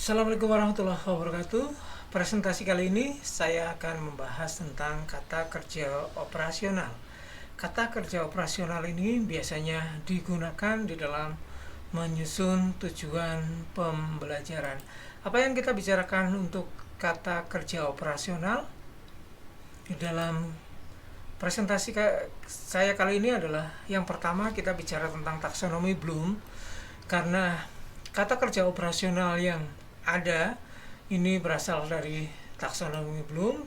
Assalamualaikum warahmatullahi wabarakatuh. Presentasi kali ini saya akan membahas tentang kata kerja operasional. Kata kerja operasional ini biasanya digunakan di dalam menyusun tujuan pembelajaran. Apa yang kita bicarakan untuk kata kerja operasional di dalam presentasi saya kali ini adalah yang pertama kita bicara tentang taksonomi Bloom, karena kata kerja operasional yang ada ini berasal dari taksonomi Bloom.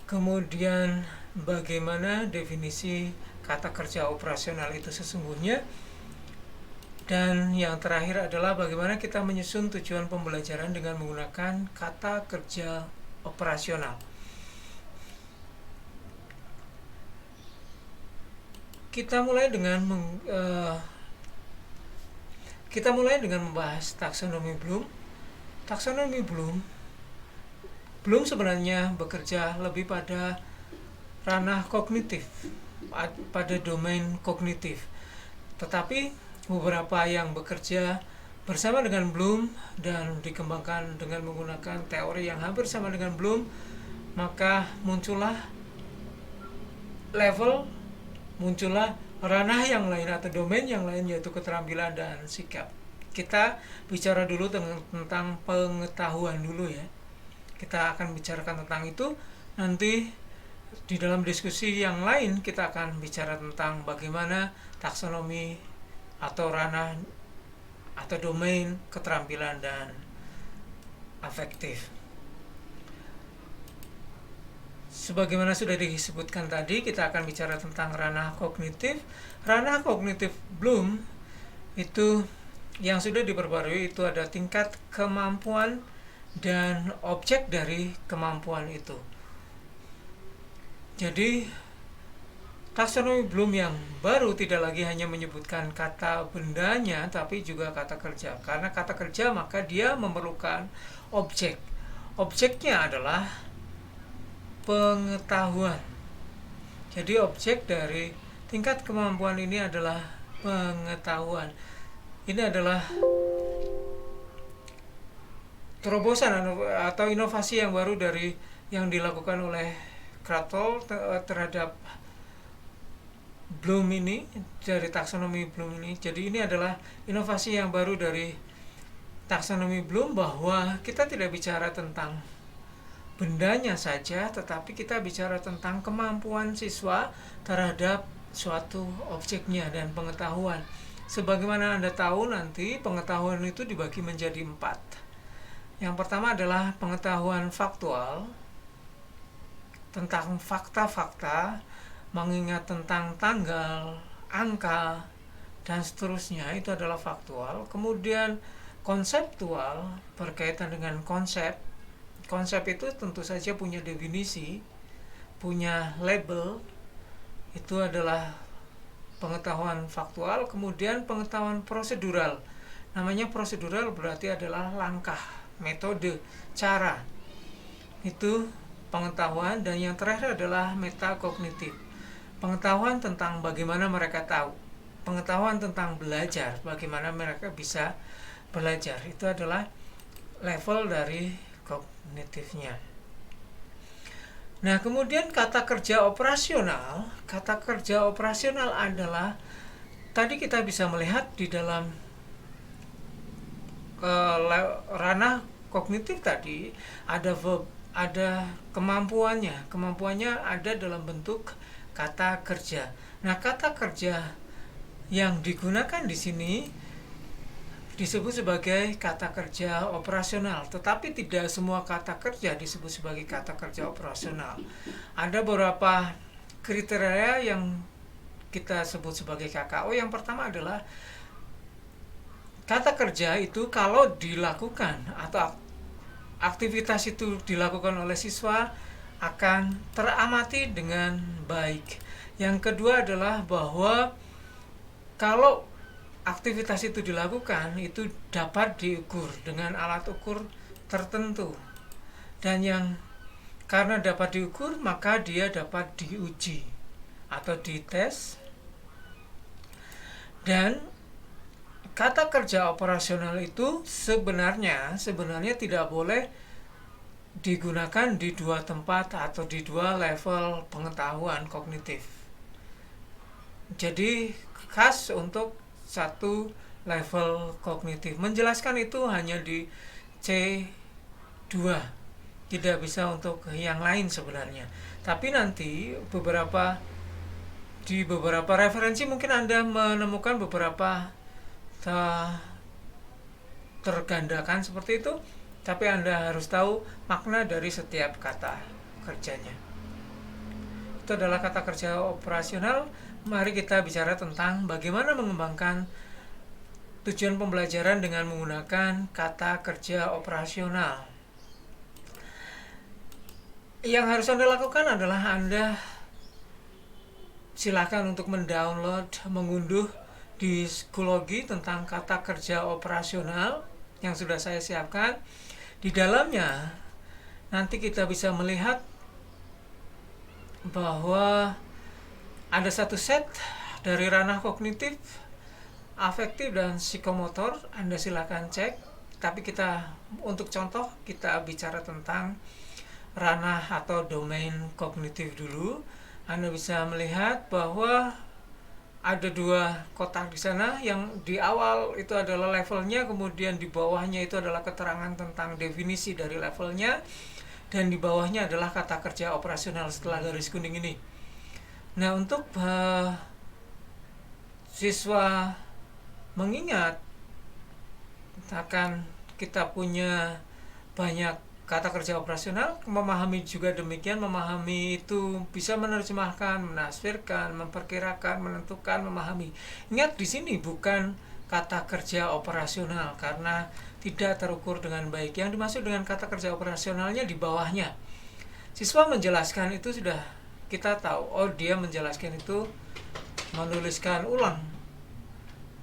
Kemudian bagaimana definisi kata kerja operasional itu sesungguhnya, dan yang terakhir adalah bagaimana kita menyusun tujuan pembelajaran dengan menggunakan kata kerja operasional. Kita mulai dengan membahas taksonomi Bloom. Taksonomi Bloom sebenarnya bekerja lebih pada ranah kognitif, pada domain kognitif. Tetapi beberapa yang bekerja bersama dengan Bloom dan dikembangkan dengan menggunakan teori yang hampir sama dengan Bloom, maka muncullah ranah yang lain atau domain yang lain, yaitu keterampilan dan sikap. Kita bicara dulu tentang pengetahuan dulu ya. Kita akan bicarakan tentang itu. Nanti di dalam diskusi yang lain kita akan bicara tentang bagaimana taksonomi atau ranah atau domain keterampilan dan afektif. Sebagaimana sudah disebutkan tadi, kita akan bicara tentang ranah kognitif. Ranah kognitif Bloom itu yang sudah diperbarui itu ada tingkat kemampuan dan objek dari kemampuan itu. Jadi taksonomi Bloom yang baru tidak lagi hanya menyebutkan kata bendanya, tapi juga kata kerja. Karena kata kerja maka dia memerlukan objek. Objeknya adalah pengetahuan. Jadi objek dari tingkat kemampuan ini adalah pengetahuan. Ini adalah terobosan atau inovasi yang baru dari yang dilakukan oleh Krathwohl terhadap Bloom ini, dari taksonomi Bloom ini. Jadi ini adalah inovasi yang baru dari taksonomi Bloom, bahwa kita tidak bicara tentang bendanya saja, tetapi kita bicara tentang kemampuan siswa terhadap suatu objeknya dan pengetahuan. Sebagaimana Anda tahu, nanti pengetahuan itu dibagi menjadi 4. Yang pertama adalah pengetahuan faktual, tentang fakta-fakta, mengingat tentang tanggal, angka, dan seterusnya, itu adalah faktual. Kemudian konseptual, berkaitan dengan konsep. Konsep itu tentu saja punya definisi, punya label, itu adalah pengetahuan faktual. Kemudian pengetahuan prosedural. Namanya prosedural berarti adalah langkah, metode, cara. Itu pengetahuan. Dan yang terakhir adalah metakognitif. Pengetahuan tentang bagaimana mereka tahu. Pengetahuan tentang belajar, bagaimana mereka bisa belajar. Itu adalah level dari kognitifnya. Nah, kemudian kata kerja operasional. Kata kerja operasional adalah, tadi kita bisa melihat di dalam ranah kognitif tadi ada verb, ada kemampuannya. Kemampuannya ada dalam bentuk kata kerja. Nah, kata kerja yang digunakan di sini disebut sebagai kata kerja operasional, tetapi tidak semua kata kerja disebut sebagai kata kerja operasional. Ada beberapa kriteria yang kita sebut sebagai KKO. Yang pertama adalah kata kerja itu kalau dilakukan atau aktivitas itu dilakukan oleh siswa akan teramati dengan baik. Yang kedua adalah bahwa kalau aktivitas itu dilakukan, itu dapat diukur dengan alat ukur tertentu. Dan yang karena dapat diukur, maka dia dapat diuji atau dites. Dan kata kerja operasional itu sebenarnya tidak boleh digunakan di dua tempat atau di dua level pengetahuan kognitif. Jadi khas untuk satu level kognitif. Menjelaskan itu hanya di C2, tidak bisa untuk yang lain sebenarnya. Tapi nanti di beberapa referensi mungkin Anda menemukan beberapa tergandakan seperti itu, tapi Anda harus tahu makna dari setiap kata kerjanya. Itu adalah kata kerja operasional. Mari kita bicara tentang bagaimana mengembangkan tujuan pembelajaran dengan menggunakan kata kerja operasional. Yang harus Anda lakukan adalah Anda silakan untuk mendownload, mengunduh di Schoology tentang kata kerja operasional yang sudah saya siapkan. Di dalamnya nanti kita bisa melihat bahwa ada satu set dari ranah kognitif, afektif, dan psikomotor. Anda silakan cek, tapi untuk contoh kita bicara tentang ranah atau domain kognitif dulu. Anda bisa melihat bahwa ada dua kotak di sana, yang di awal itu adalah levelnya, kemudian di bawahnya itu adalah keterangan tentang definisi dari levelnya, dan di bawahnya adalah kata kerja operasional setelah garis kuning ini. Nah, untuk siswa mengingat akan kita punya banyak kata kerja operasional, memahami juga demikian. Memahami itu bisa menerjemahkan, menafsirkan, memperkirakan, menentukan, memahami. Ingat, di sini bukan kata kerja operasional karena tidak terukur dengan baik. Yang dimaksud dengan kata kerja operasionalnya di bawahnya. Siswa menjelaskan itu sudah kita tahu, oh dia menjelaskan itu menuliskan ulang,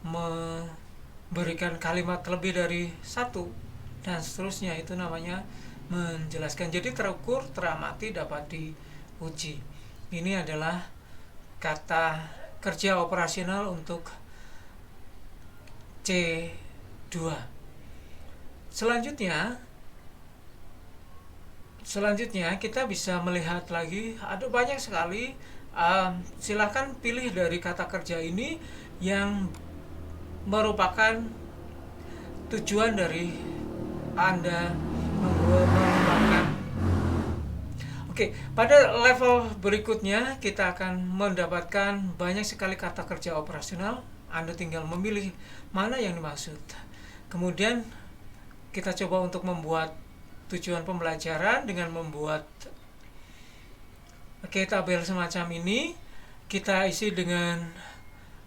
memberikan kalimat lebih dari satu, dan seterusnya. Itu namanya menjelaskan. Jadi terukur, teramati, dapat diuji. Ini adalah kata kerja operasional untuk C2. Selanjutnya kita bisa melihat lagi, ada banyak sekali. Silakan pilih dari kata kerja ini yang merupakan tujuan dari Anda mengembangkan. Oke, pada level berikutnya kita akan mendapatkan banyak sekali kata kerja operasional. Anda tinggal memilih mana yang dimaksud. Kemudian kita coba untuk membuat tujuan pembelajaran dengan membuat tabel semacam ini. Kita isi dengan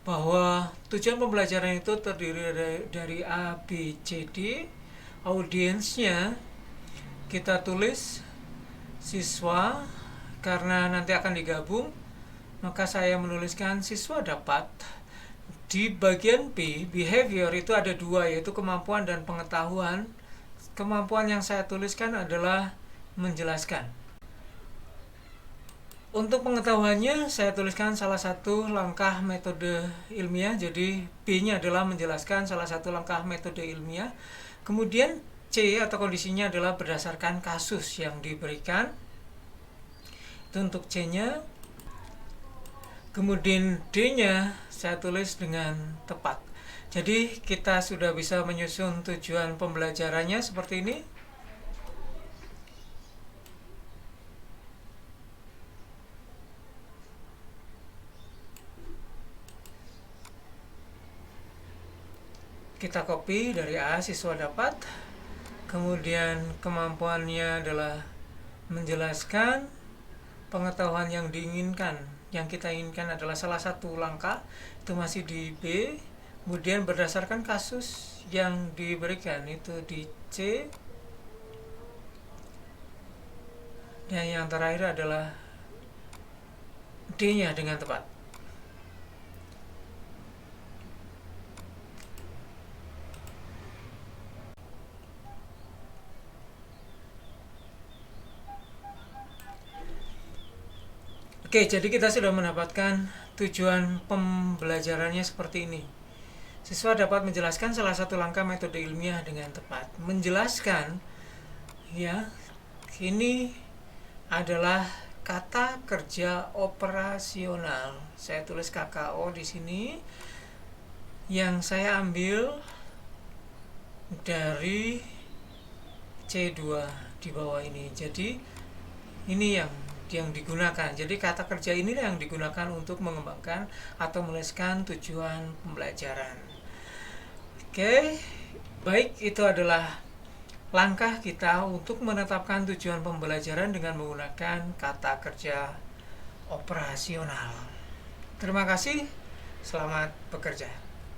bahwa tujuan pembelajaran itu terdiri dari A, B, C, D. Audiensnya kita tulis siswa, karena nanti akan digabung, maka saya menuliskan siswa dapat. Di bagian B, behavior, itu ada dua, yaitu kemampuan dan pengetahuan. Kemampuan yang saya tuliskan adalah menjelaskan. Untuk pengetahuannya saya tuliskan salah satu langkah metode ilmiah. Jadi B-nya adalah menjelaskan salah satu langkah metode ilmiah. Kemudian C atau kondisinya adalah berdasarkan kasus yang diberikan. Itu untuk C-nya. Kemudian D-nya saya tulis dengan tepat. Jadi kita sudah bisa menyusun tujuan pembelajarannya seperti ini. Kita copy dari A, siswa dapat. Kemudian kemampuannya adalah menjelaskan. Pengetahuan yang diinginkan, yang kita inginkan adalah salah satu langkah, itu masih di B. Kemudian berdasarkan kasus yang diberikan, itu di C. Dan yang terakhir adalah D-nya dengan tepat. Oke, jadi kita sudah mendapatkan tujuan pembelajarannya seperti ini. Siswa dapat menjelaskan salah satu langkah metode ilmiah dengan tepat. Menjelaskan, ya, ini adalah kata kerja operasional. Saya tulis KKO di sini yang saya ambil dari C2 di bawah ini. Jadi ini yang digunakan. Jadi kata kerja ini yang digunakan untuk mengembangkan atau menuliskan tujuan pembelajaran. Oke, baik, itu adalah langkah kita untuk menetapkan tujuan pembelajaran dengan menggunakan kata kerja operasional. Terima kasih, selamat bekerja.